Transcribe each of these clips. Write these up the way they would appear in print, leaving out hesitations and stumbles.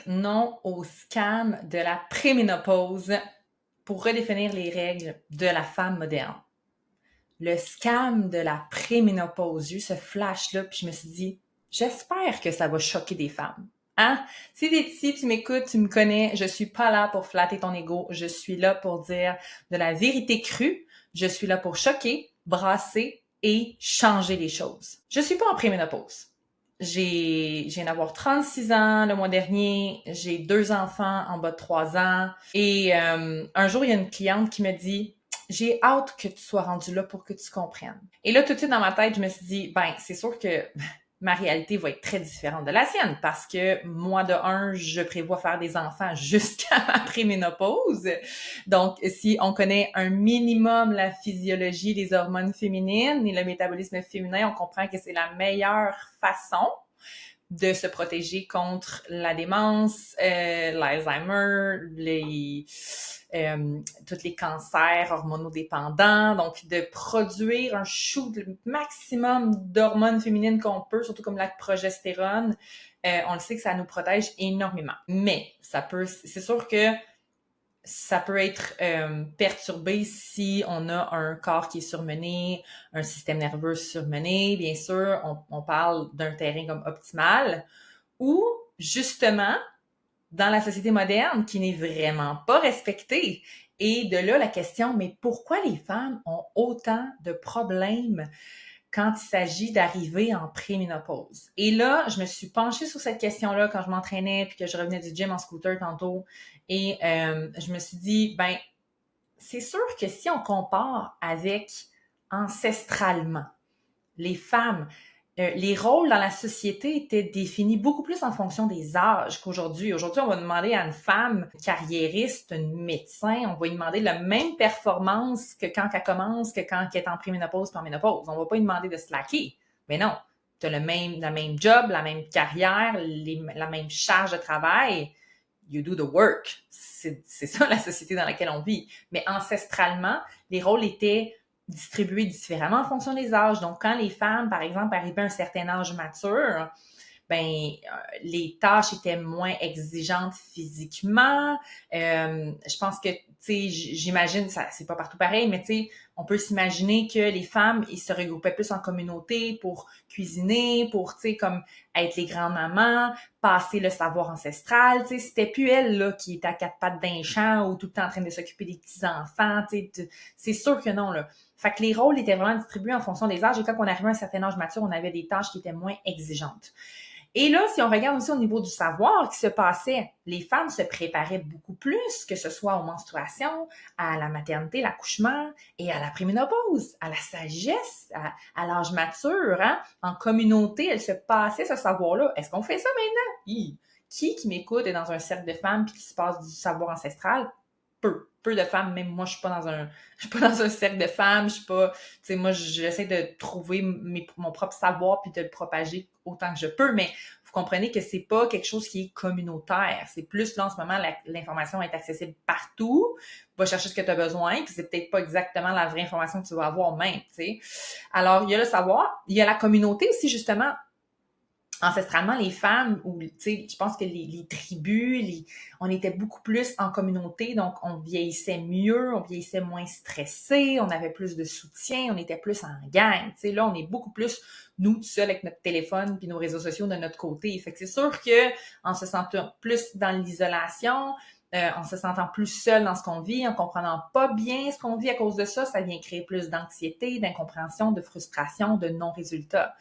non au scam de la préménopause pour redéfinir les règles de la femme moderne. Le scam de la préménopause, j'ai eu ce flash-là, puis je me suis dit, j'espère que ça va choquer des femmes. Hein? Si t'es ici, tu m'écoutes, tu me connais, je suis pas là pour flatter ton ego, je suis là pour dire de la vérité crue, je suis là pour choquer, brasser et changer les choses. Je suis pas en préménopause. Je viens d'avoir 36 ans le mois dernier, j'ai 2 enfants en bas de 3 ans et un jour, il y a une cliente qui me dit « J'ai hâte que tu sois rendu là pour que tu comprennes. » Et là, tout de suite dans ma tête, je me suis dit « Ben, c'est sûr que ma réalité va être très différente de la sienne parce que moi, de un, je prévois faire des enfants jusqu'à ma préménopause. Donc, si on connaît un minimum la physiologie des hormones féminines et le métabolisme féminin, on comprend que c'est la meilleure façon de se protéger contre la démence, l'Alzheimer, tous les cancers hormonodépendants, donc de produire un shoot le maximum d'hormones féminines qu'on peut, surtout comme la progestérone, on le sait que ça nous protège énormément. Mais c'est sûr que ça peut être perturbé si on a un corps qui est surmené, un système nerveux surmené. Bien sûr, on parle d'un terrain comme optimal, ou justement, dans la société moderne, qui n'est vraiment pas respectée. Et de là, la question, mais pourquoi les femmes ont autant de problèmes quand il s'agit d'arriver en préménopause? Et là, je me suis penchée sur cette question-là quand je m'entraînais puis que je revenais du gym en scooter tantôt. Et je me suis dit, ben, c'est sûr que si on compare avec ancestralement, les femmes, les rôles dans la société étaient définis beaucoup plus en fonction des âges qu'aujourd'hui. Aujourd'hui, on va demander à une femme carriériste, une médecin, on va lui demander la même performance que quand elle commence, que quand elle est en préménopause puis en ménopause. On va pas lui demander de slacker. Mais non, tu as la même job, la même carrière, la même charge de travail. You do the work. C'est ça la société dans laquelle on vit. Mais ancestralement, les rôles étaient distribués différemment en fonction des âges. Donc, quand les femmes, par exemple, arrivaient à un certain âge mature, ben les tâches étaient moins exigeantes physiquement. Je pense que, tu sais, j'imagine, ça c'est pas partout pareil, mais tu sais, on peut s'imaginer que les femmes, ils se regroupaient plus en communauté pour cuisiner, pour, tu sais, comme être les grands-mamans, passer le savoir ancestral, tu sais, c'était plus elle, là, qui était à quatre pattes d'un champ ou tout le temps en train de s'occuper des petits-enfants, tu sais, c'est sûr que non, là. Fait que les rôles étaient vraiment distribués en fonction des âges et quand on arrivait à un certain âge mature, on avait des tâches qui étaient moins exigeantes. Et là, si on regarde aussi au niveau du savoir qui se passait, les femmes se préparaient beaucoup plus, que ce soit aux menstruations, à la maternité, l'accouchement et à la préménopause, à la sagesse, à l'âge mature, hein? En communauté, elles se passaient ce savoir-là. Est-ce qu'on fait ça maintenant? Qui m'écoute est dans un cercle de femmes puis qui se passe du savoir ancestral? Peu de femmes, même moi, je suis pas dans un cercle de femmes, je suis pas, tu sais, moi, j'essaie de trouver mon propre savoir puis de le propager autant que je peux, mais vous comprenez que c'est pas quelque chose qui est communautaire. C'est plus, là, en ce moment, l'information est accessible partout. Va chercher ce que tu as besoin, puis c'est peut-être pas exactement la vraie information que tu vas avoir même, tu sais. Alors, il y a le savoir, il y a la communauté aussi, justement. Ancestralement, les femmes, ou tu sais, je pense que les tribus, on était beaucoup plus en communauté, donc on vieillissait mieux, on vieillissait moins stressé, on avait plus de soutien, on était plus en gang. Tu sais, là, on est beaucoup plus nous tout seuls avec notre téléphone puis nos réseaux sociaux de notre côté. Fait que c'est sûr que en se sentant plus dans l'isolation, en se sentant plus seul dans ce qu'on vit, en comprenant pas bien ce qu'on vit à cause de ça, ça vient créer plus d'anxiété, d'incompréhension, de frustration, de non-résultat.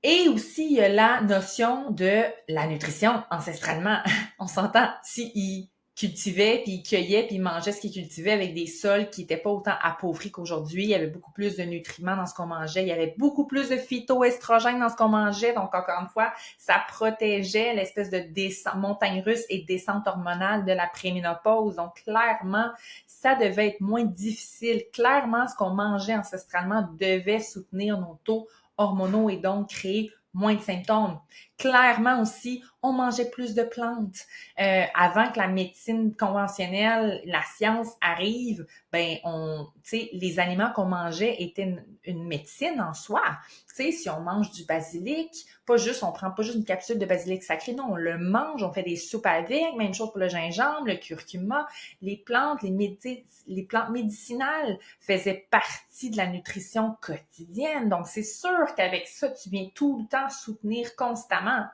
Et aussi, il y a la notion de la nutrition ancestralement. On s'entend, s'ils cultivaient, puis ils cueillaient, puis ils mangeaient ce qu'ils cultivaient avec des sols qui n'étaient pas autant appauvris qu'aujourd'hui. Il y avait beaucoup plus de nutriments dans ce qu'on mangeait. Il y avait beaucoup plus de phytoestrogènes dans ce qu'on mangeait. Donc, encore une fois, ça protégeait l'espèce de montagne russe et descente hormonale de la préménopause. Donc, clairement, ça devait être moins difficile. Clairement, ce qu'on mangeait ancestralement devait soutenir nos taux hormonaux et donc créer moins de symptômes. Clairement aussi, on mangeait plus de plantes. Avant que la médecine conventionnelle, la science arrive, ben tu sais, les aliments qu'on mangeait étaient une médecine en soi. Tu sais, si on mange du basilic, on prend pas juste une capsule de basilic sacré, non, on le mange, on fait des soupes avec, même chose pour le gingembre, le curcuma, les plantes, les plantes médicinales faisaient partie de la nutrition quotidienne. Donc, c'est sûr qu'avec ça, tu viens tout le temps soutenir constamment.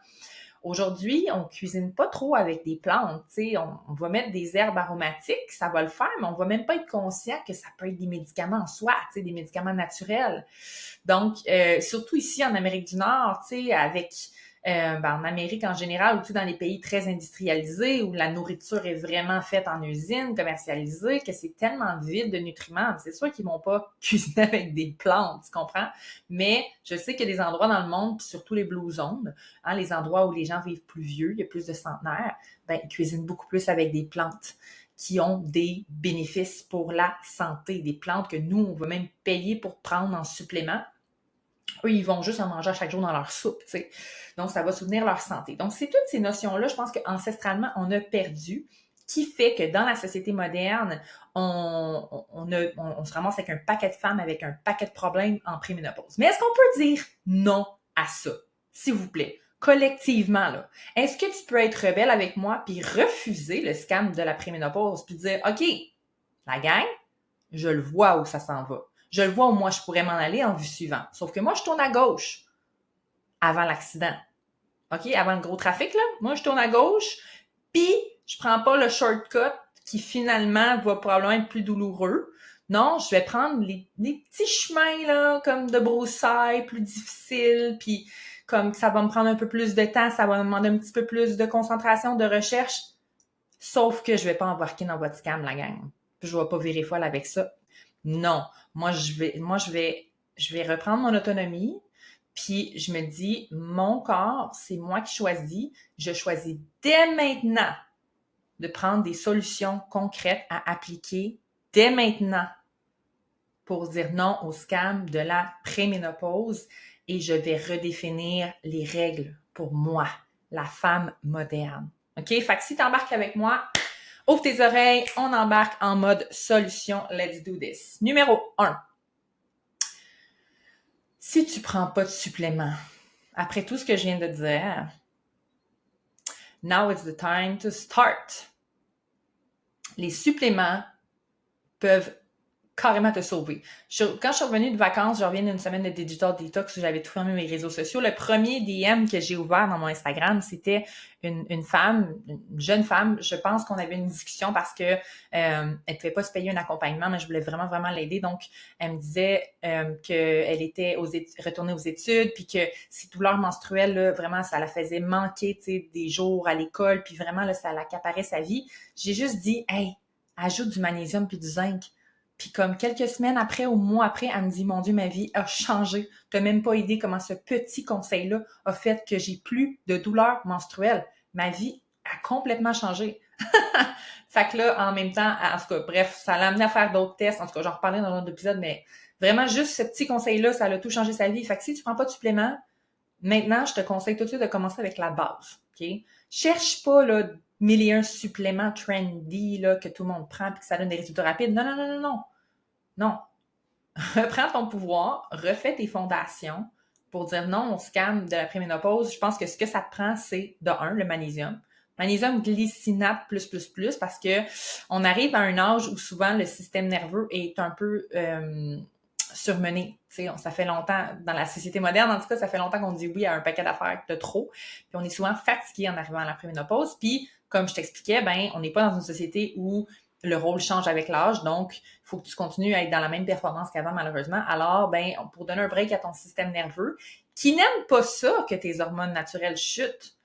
Aujourd'hui, on cuisine pas trop avec des plantes, tu sais, on va mettre des herbes aromatiques, ça va le faire, mais on va même pas être conscient que ça peut être des médicaments en soi, tu sais, des médicaments naturels. Donc, surtout ici en Amérique du Nord, tu sais, avec en Amérique en général, ou tu sais, dans les pays très industrialisés, où la nourriture est vraiment faite en usine, commercialisée, que c'est tellement vide de nutriments. C'est sûr qu'ils vont pas cuisiner avec des plantes, tu comprends? Mais je sais qu'il y a des endroits dans le monde, puis surtout les blue zones, hein, les endroits où les gens vivent plus vieux, il y a plus de centenaires, ben, ils cuisinent beaucoup plus avec des plantes qui ont des bénéfices pour la santé, des plantes que nous, on va même payer pour prendre en supplément. Eux, ils vont juste en manger à chaque jour dans leur soupe, tu sais. Donc, ça va soutenir leur santé. Donc, c'est toutes ces notions-là, je pense qu'ancestralement, on a perdu, qui fait que dans la société moderne, on se ramasse avec un paquet de femmes avec un paquet de problèmes en préménopause. Mais est-ce qu'on peut dire non à ça, s'il vous plaît? Collectivement, là. Est-ce que tu peux être rebelle avec moi puis refuser le scam de la préménopause puis dire, OK, la gang, je le vois où ça s'en va. Je le vois où moi je pourrais m'en aller en vue suivante. Sauf que moi, je tourne à gauche avant l'accident. OK? Avant le gros trafic, là. Moi, je tourne à gauche, puis je prends pas le shortcut qui finalement va probablement être plus douloureux. Non, je vais prendre les petits chemins, là, comme de broussailles, plus difficiles, puis comme ça va me prendre un peu plus de temps, ça va me demander un petit peu plus de concentration, de recherche. Sauf que je vais pas embarquer dans votre scam, la gang. Je vais pas virer folle avec ça. Non. Je vais reprendre mon autonomie. Puis je me dis, mon corps, c'est moi qui choisis. Je choisis dès maintenant de prendre des solutions concrètes à appliquer dès maintenant pour dire non au scam de la préménopause et je vais redéfinir les règles pour moi, la femme moderne. OK? Fait que si tu embarques avec moi, ouvre tes oreilles, on embarque en mode solution. Let's do this. Numéro 1. Si tu prends pas de supplément, après tout ce que je viens de dire, now it's the time to start. Les suppléments peuvent carrément te sauver. Quand je suis revenue de vacances, je reviens d'une semaine de digital detox où j'avais tout fermé mes réseaux sociaux. Le premier DM que j'ai ouvert dans mon Instagram, c'était une femme, une jeune femme. Je pense qu'on avait une discussion parce que elle pouvait pas se payer un accompagnement, mais je voulais vraiment, vraiment l'aider. Donc, elle me disait qu'elle était retournée aux études, puis que ses douleurs menstruelles, là, vraiment, ça la faisait manquer, tu sais, des jours à l'école, puis vraiment, là, ça l'accaparait sa vie. J'ai juste dit, hey, ajoute du magnésium puis du zinc. Puis comme quelques semaines après ou mois après, elle me dit, mon Dieu, ma vie a changé. Tu n'as même pas idée comment ce petit conseil-là a fait que j'ai plus de douleurs menstruelles. Ma vie a complètement changé. Fait que là, en même temps, en tout cas, bref, ça l'a amené à faire d'autres tests. En tout cas, j'en reparlerai dans un autre épisode, mais vraiment, juste ce petit conseil-là, ça a tout changé sa vie. Fait que si tu prends pas de supplément, maintenant, je te conseille tout de suite de commencer avec la base. OK? Cherche pas, là, 1001 suppléments trendy, là, que tout le monde prend puis que ça donne des résultats rapides. Non, non, non, non, non. Non. Reprends ton pouvoir, refais tes fondations pour dire non au scam de la préménopause. Je pense que ce que ça te prend, c'est de un, le magnésium. Magnésium glycinate plus, parce que on arrive à un âge où souvent le système nerveux est un peu surmené. Tu sais, ça fait longtemps, dans la société moderne, en tout cas, ça fait longtemps qu'on dit oui à un paquet d'affaires de trop. Puis on est souvent fatigué en arrivant à la préménopause. Puis, comme je t'expliquais, ben, on n'est pas dans une société où le rôle change avec l'âge, donc il faut que tu continues à être dans la même performance qu'avant, malheureusement. Alors, ben, pour donner un break à ton système nerveux, qui n'aime pas ça que tes hormones naturelles chutent,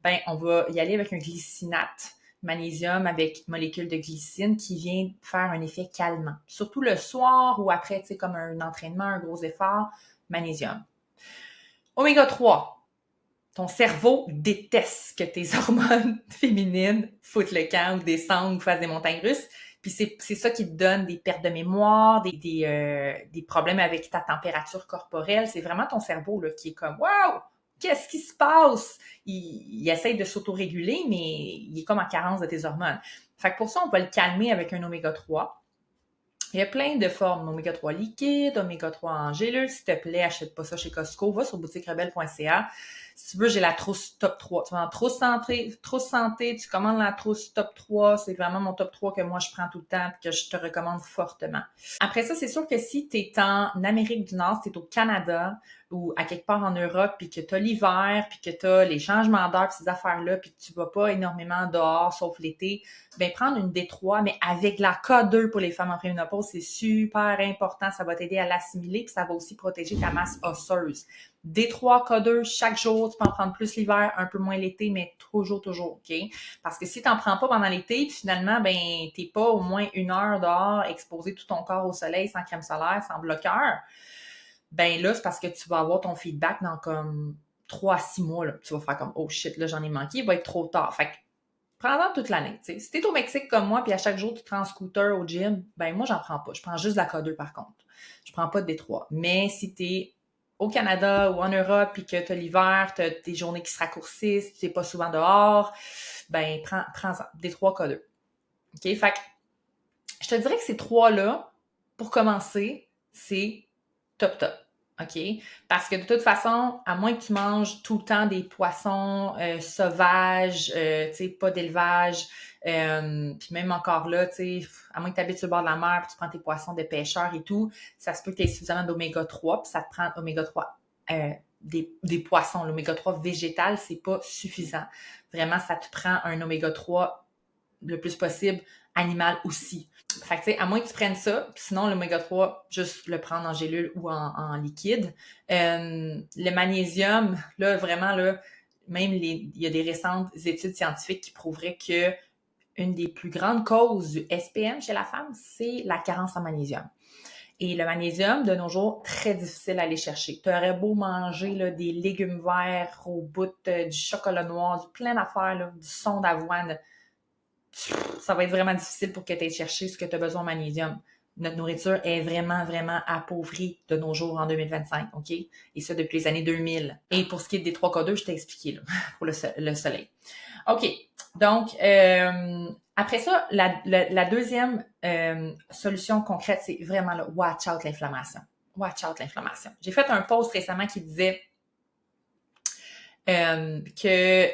ben, on va y aller avec un glycinate, magnésium avec molécule de glycine qui vient faire un effet calmant. Surtout le soir ou après, tu sais, comme un entraînement, un gros effort, magnésium. Oméga 3. Ton cerveau déteste que tes hormones féminines foutent le camp ou descendent ou fassent des montagnes russes. Puis c'est ça qui te donne des pertes de mémoire, des problèmes avec ta température corporelle. C'est vraiment ton cerveau là, qui est comme « Wow! Qu'est-ce qui se passe? Il essaye de s'autoréguler, mais il est comme en carence de tes hormones. Fait que pour ça, on va le calmer avec un oméga 3. Il y a plein de formes d'oméga 3 liquide, oméga 3 en gélule. S'il te plaît, achète pas ça chez Costco. Va sur boutiquerebelle.ca. Si tu veux, j'ai la trousse top 3. Tu vas en trousse santé, tu commandes la trousse top 3. C'est vraiment mon top 3 que moi, je prends tout le temps et que je te recommande fortement. Après ça, c'est sûr que si tu es en Amérique du Nord, si tu es au Canada ou à quelque part en Europe, puis que tu as l'hiver, puis que tu as les changements d'heure, ces affaires-là, puis que tu vas pas énormément dehors, sauf l'été, ben prendre une D3, mais avec la K2 pour les femmes en préménopause, c'est super important. Ça va t'aider à l'assimiler, puis ça va aussi protéger ta masse osseuse. D3, K2, chaque jour, tu peux en prendre plus l'hiver, un peu moins l'été, mais toujours, OK? Parce que si tu n'en prends pas pendant l'été, puis finalement, ben, t'es pas au moins 1 heure dehors, exposer tout ton corps au soleil, sans crème solaire, sans bloqueur, ben là, c'est parce que tu vas avoir ton feedback dans comme 3 à 6 mois, là. Tu vas faire comme, oh shit, là, j'en ai manqué, il va être trop tard. Fait que, prends-en toute l'année, tu sais. Si t'es au Mexique comme moi, puis à chaque jour, tu te rends en scooter au gym, ben moi, j'en prends pas. Je prends juste la K2, par contre. Je prends pas de D3. Mais si t'es au Canada ou en Europe, puis que t'as l'hiver, t'as des journées qui se raccourcissent, tu t'es pas souvent dehors, ben prends-en. D3, K2. OK? Fait que, je te dirais que ces 3-là, pour commencer, c'est top. OK? Parce que de toute façon, à moins que tu manges tout le temps des poissons sauvages, tu sais, pas d'élevage, puis même encore là, tu sais, à moins que tu habites sur le bord de la mer, puis tu prends tes poissons de pêcheurs et tout, ça se peut que tu aies suffisamment d'oméga 3, puis ça te prend oméga 3 des poissons. L'oméga 3 végétal, c'est pas suffisant. Vraiment, ça te prend un oméga 3 le plus possible animal aussi. Fait que, tu sais, à moins que tu prennes ça, sinon l'oméga 3, juste le prendre en gélule ou en liquide. Le magnésium, là, vraiment, là, même il y a des récentes études scientifiques qui prouveraient que une des plus grandes causes du SPM chez la femme, c'est la carence en magnésium. Et le magnésium, de nos jours, très difficile à aller chercher. Tu aurais beau manger là, des légumes verts au bout du chocolat noir, plein d'affaires, là, du son d'avoine, ça va être vraiment difficile pour que tu ailles chercher ce que tu as besoin en magnésium. Notre nourriture est vraiment appauvrie de nos jours en 2025, OK? Et ça depuis les années 2000. Et pour ce qui est des 3K2, je t'ai expliqué là, pour le soleil. OK. Donc, après ça, la deuxième solution concrète, c'est vraiment là, watch out l'inflammation. Watch out l'inflammation. J'ai fait un post récemment qui disait que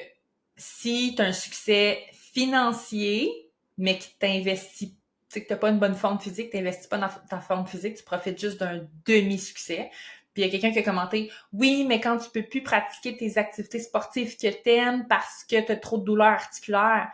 si tu as un succès financier, mais qui t'investit, tu sais que tu n'as pas une bonne forme physique, tu n'investis pas dans ta forme physique, tu profites juste d'un demi-succès. Puis il y a quelqu'un qui a commenté « Oui, mais quand tu peux plus pratiquer tes activités sportives que t'aimes parce que tu as trop de douleurs articulaires. »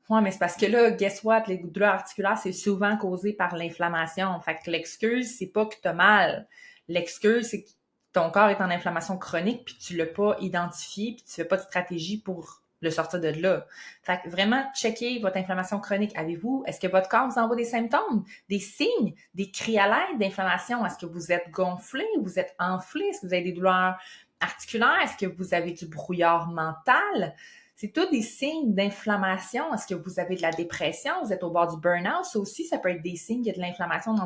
Ouais, mais c'est parce que là, guess what? Les douleurs articulaires, c'est souvent causé par l'inflammation. Fait que l'excuse, c'est pas que tu as mal. L'excuse, c'est que ton corps est en inflammation chronique puis tu l'as pas identifié puis tu fais pas de stratégie pour le sortir de là. Fait que vraiment, checker votre inflammation chronique. Est-ce que votre corps vous envoie des symptômes, des signes, des cris à l'aide d'inflammation? Est-ce que vous êtes gonflé, vous êtes enflé? Est-ce que vous avez des douleurs articulaires? Est-ce que vous avez du brouillard mental? C'est tous des signes d'inflammation. Est-ce que vous avez de la dépression? Vous êtes au bord du burn-out? Ça aussi, ça peut être des signes qu'il y a de l'inflammation dans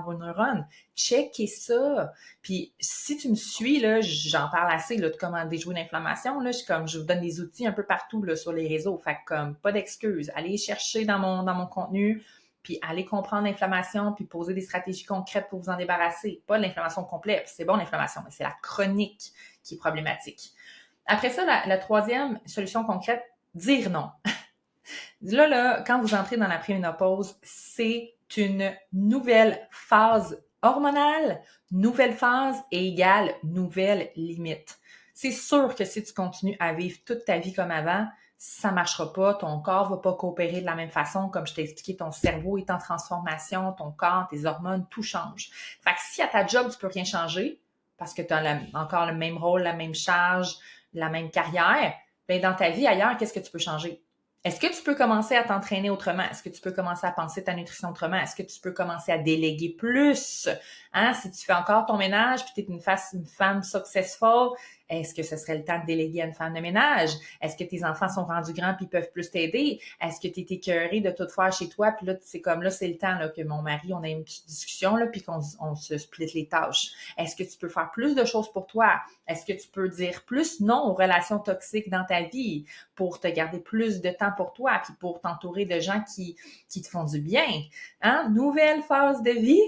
vos neurones. Checkez ça. Puis, si tu me suis, là, j'en parle assez là, de comment déjouer l'inflammation. Là, je vous donne des outils un peu partout là, sur les réseaux. Fait que, comme, pas d'excuses. Allez chercher dans mon contenu, puis allez comprendre l'inflammation, puis poser des stratégies concrètes pour vous en débarrasser. Pas l'inflammation complète. C'est bon, l'inflammation, mais c'est la chronique qui est problématique. Après ça, la troisième solution concrète, dire non. Là, quand vous entrez dans la préménopause, c'est une nouvelle phase hormonale, nouvelle phase et égale nouvelle limite. C'est sûr que si tu continues à vivre toute ta vie comme avant, ça marchera pas, ton corps va pas coopérer de la même façon, comme je t'ai expliqué, ton cerveau est en transformation, ton corps, tes hormones, tout change. Fait que si à ta job, tu peux rien changer, parce que tu as encore le même rôle, la même charge, la même carrière, ben dans ta vie ailleurs, qu'est-ce que tu peux changer? Est-ce que tu peux commencer à t'entraîner autrement? Est-ce que tu peux commencer à penser ta nutrition autrement? Est-ce que tu peux commencer à déléguer plus? Hein? Si tu fais encore ton ménage puis tu es une femme successful, Est-ce que ce serait le temps de déléguer à une femme de ménage? Est-ce que tes enfants sont rendus grands puis peuvent plus t'aider? Est-ce que tu es écœuré de tout faire chez toi? Puis là, c'est comme là, c'est le temps là, que mon mari, on a une petite discussion là, puis qu'on se split les tâches. Est-ce que tu peux faire plus de choses pour toi? Est-ce que tu peux dire plus non aux relations toxiques dans ta vie pour te garder plus de temps pour toi puis pour t'entourer de gens qui te font du bien? Hein? Nouvelle phase de vie,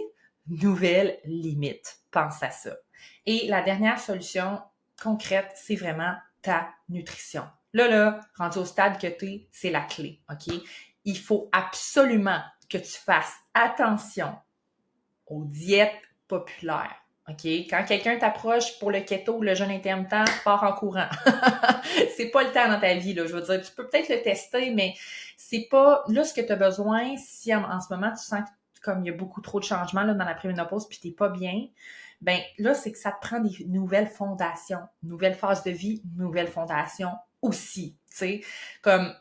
nouvelle limite. Pense à ça. Et la dernière solution concrète, c'est vraiment ta nutrition. Là, rendu au stade que tu es, c'est la clé, OK? Il faut absolument que tu fasses attention aux diètes populaires, OK? Quand quelqu'un t'approche pour le keto ou le jeûne intermittent, pars en courant. C'est pas le temps dans ta vie, là. Je veux dire, tu peux peut-être le tester, mais c'est pas là ce que tu as besoin si en ce moment tu sens que comme il y a beaucoup trop de changements là, dans la préménopause puis t'es pas bien, ben là, c'est que ça te prend des nouvelles fondations, nouvelle phase de vie, nouvelle fondation aussi, tu sais, comme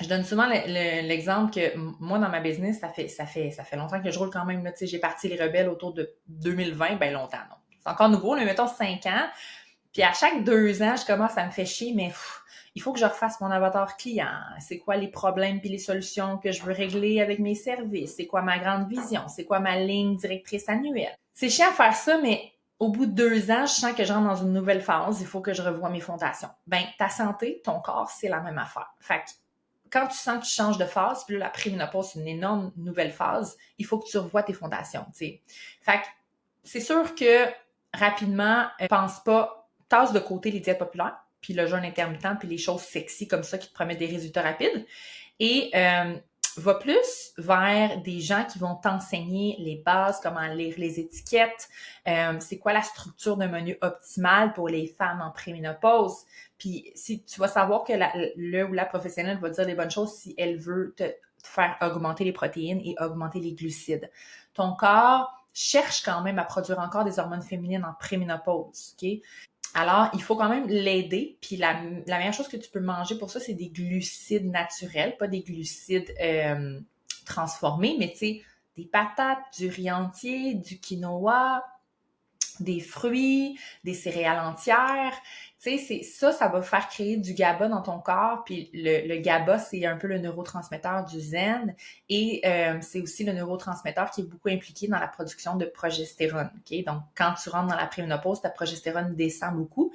je donne souvent l'exemple que moi, dans ma business, ça fait longtemps que je roule quand même, là, tu sais, j'ai parti les rebelles autour de 2020, ben longtemps, non. C'est encore nouveau, mais mettons 5 ans, puis à chaque 2 ans, je commence à me faire chier, mais il faut que je refasse mon avatar client. C'est quoi les problèmes puis les solutions que je veux régler avec mes services? C'est quoi ma grande vision? C'est quoi ma ligne directrice annuelle? C'est chiant à faire ça, mais au bout de 2 ans, je sens que je rentre dans une nouvelle phase. Il faut que je revoie mes fondations. Ben, ta santé, ton corps, c'est la même affaire. Fait que quand tu sens que tu changes de phase, puis là, la préménopause, c'est une énorme nouvelle phase, il faut que tu revoies tes fondations, tu sais. Fait que c'est sûr que rapidement, pense pas, tasse de côté les diètes populaires, puis le jeûne intermittent, puis les choses sexy comme ça qui te promettent des résultats rapides. Et va plus vers des gens qui vont t'enseigner les bases, comment lire les étiquettes, c'est quoi la structure d'un menu optimal pour les femmes en préménopause. Puis si tu vas savoir que le ou la professionnelle va dire les bonnes choses si elle veut te faire augmenter les protéines et augmenter les glucides. Ton corps cherche quand même à produire encore des hormones féminines en préménopause, OK? Alors, il faut quand même l'aider. Puis la meilleure chose que tu peux manger pour ça, c'est des glucides naturels, pas des glucides transformés, mais tu sais, des patates, du riz entier, du quinoa, des fruits, des céréales entières. Tu sais, ça va faire créer du GABA dans ton corps. Puis le GABA, c'est un peu le neurotransmetteur du zen. Et c'est aussi le neurotransmetteur qui est beaucoup impliqué dans la production de progestérone. Okay? Donc, quand tu rentres dans la préménopause, ta progestérone descend beaucoup.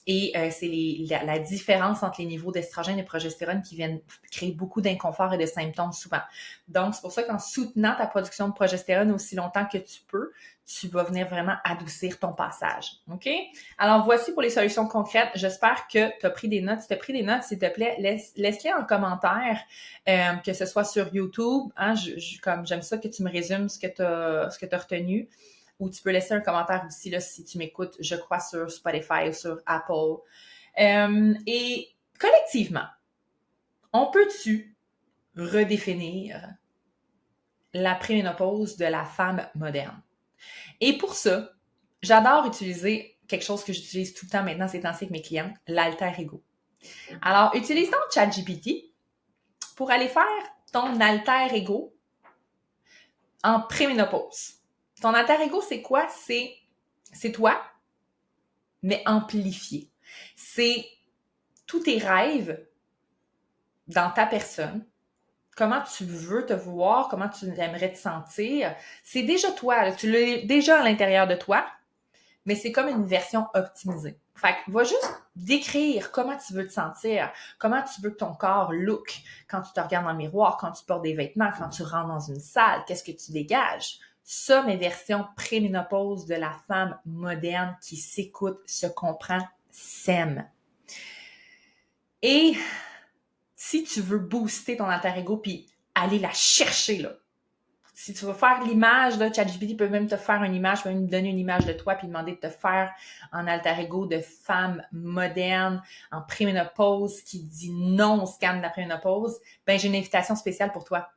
Et c'est la différence entre les niveaux d'estrogène et progestérone qui viennent créer beaucoup d'inconfort et de symptômes souvent. Donc, c'est pour ça qu'en soutenant ta production de progestérone aussi longtemps que tu peux, tu vas venir vraiment adoucir ton passage. OK? Alors, voici pour les solutions concrètes. J'espère que tu as pris des notes. Si tu as pris des notes, s'il te plaît, laisse-les en commentaire, que ce soit sur YouTube. Hein, comme j'aime ça que tu me résumes ce que tu as retenu. Ou tu peux laisser un commentaire aussi là, si tu m'écoutes, je crois, sur Spotify ou sur Apple. Et collectivement, on peut-tu redéfinir la préménopause de la femme moderne? Et pour ça, j'adore utiliser quelque chose que j'utilise tout le temps maintenant ces temps-ci avec mes clients, l'alter ego. Alors, utilise donc ChatGPT pour aller faire ton alter ego en préménopause. Ton alter ego, c'est quoi? C'est toi, mais amplifié. C'est tous tes rêves dans ta personne, comment tu veux te voir, comment tu aimerais te sentir. C'est déjà toi, là, tu l'as déjà à l'intérieur de toi, mais c'est comme une version optimisée. Fait que va juste décrire comment tu veux te sentir, comment tu veux que ton corps look quand tu te regardes dans le miroir, quand tu portes des vêtements, quand tu rentres dans une salle, qu'est-ce que tu dégages. Ça, mes versions préménopause de la femme moderne qui s'écoute, se comprend, s'aime. Et si tu veux booster ton alter ego puis aller la chercher, là, si tu veux faire l'image, là, ChatGPT peut même te faire une image, peut même te donner une image de toi puis demander de te faire en alter ego de femme moderne, en préménopause, qui dit non au scam de la préménopause, ben j'ai une invitation spéciale pour toi.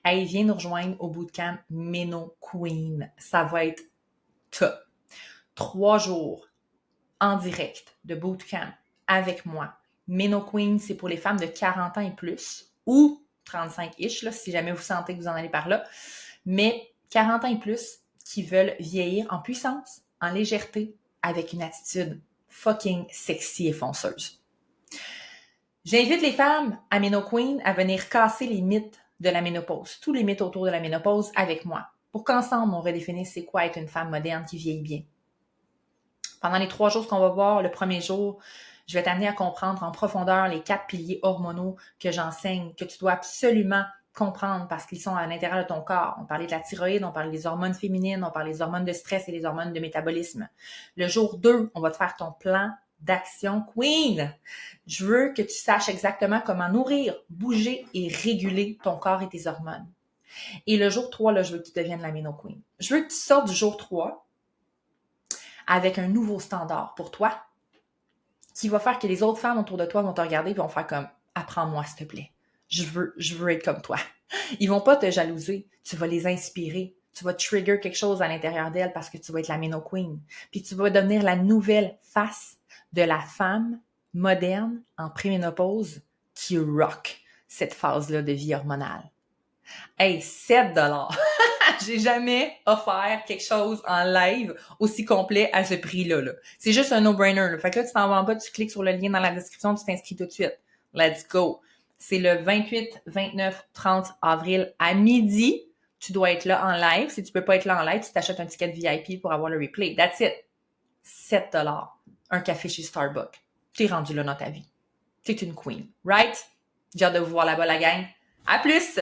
Hey, viens nous rejoindre au bootcamp Meno Queen. Ça va être top. 3 jours en direct de bootcamp avec moi. Meno Queen, c'est pour les femmes de 40 ans et plus, ou 35-ish, là, si jamais vous sentez que vous en allez par là, mais 40 ans et plus qui veulent vieillir en puissance, en légèreté, avec une attitude fucking sexy et fonceuse. J'invite les femmes AminoQueen à venir casser les mythes de la ménopause, tous les mythes autour de la ménopause avec moi, pour qu'ensemble on redéfinisse c'est quoi être une femme moderne qui vieillit bien. Pendant les 3 jours qu'on va voir, le premier jour, je vais t'amener à comprendre en profondeur les 4 piliers hormonaux que j'enseigne, que tu dois absolument comprendre parce qu'ils sont à l'intérieur de ton corps. On parlait de la thyroïde, on parlait des hormones féminines, on parlait des hormones de stress et des hormones de métabolisme. Le jour 2, on va te faire ton plan d'action Queen. Je veux que tu saches exactement comment nourrir, bouger et réguler ton corps et tes hormones. Et le jour 3, là, je veux que tu deviennes la Méno Queen. Je veux que tu sortes du jour 3 avec un nouveau standard pour toi qui va faire que les autres femmes autour de toi vont te regarder et vont faire comme « Apprends-moi, s'il te plaît. Je veux être comme toi. » Ils vont pas te jalouser. Tu vas les inspirer. Tu vas trigger quelque chose à l'intérieur d'elles parce que tu vas être la Méno Queen. Puis tu vas devenir la nouvelle face de la femme moderne en préménopause qui rock cette phase-là de vie hormonale. Hey, 7$! J'ai jamais offert quelque chose en live aussi complet à ce prix-là. Là. C'est juste un no-brainer. Là. Fait que là, tu t'en vas en bas, tu cliques sur le lien dans la description, tu t'inscris tout de suite. Let's go! C'est le 28, 29, 30 avril à midi. Tu dois être là en live. Si tu peux pas être là en live, tu t'achètes un ticket de VIP pour avoir le replay. That's it. 7$. Un café chez Starbucks. T'es rendu là dans ta vie. T'es une queen. Right? J'ai hâte de vous voir là-bas, la gang. À plus!